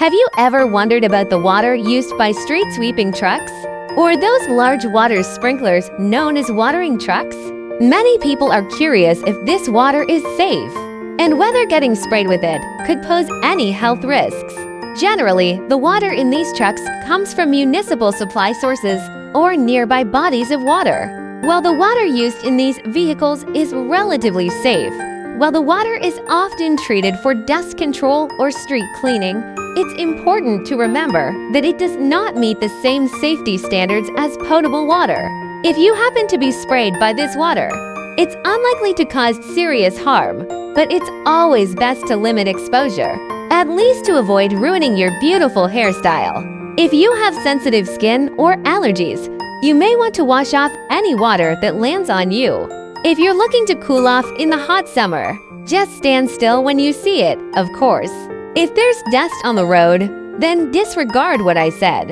Have you ever wondered about the water used by street sweeping trucks? Or those large water sprinklers known as watering trucks? Many people are curious if this water is safe, and whether getting sprayed with it could pose any health risks. Generally, the water in these trucks comes from municipal supply sources or nearby bodies of water. While the water used in these vehicles is relatively safe, while the water is often treated for dust control or street cleaning, it's important to remember that it does not meet the same safety standards as potable water. If you happen to be sprayed by this water, it's unlikely to cause serious harm, but it's always best to limit exposure, at least to avoid ruining your beautiful hairstyle. If you have sensitive skin or allergies, you may want to wash off any water that lands on you. If you're looking to cool off in the hot summer, just stand still when you see it, of course. If there's dust on the road, then disregard what I said.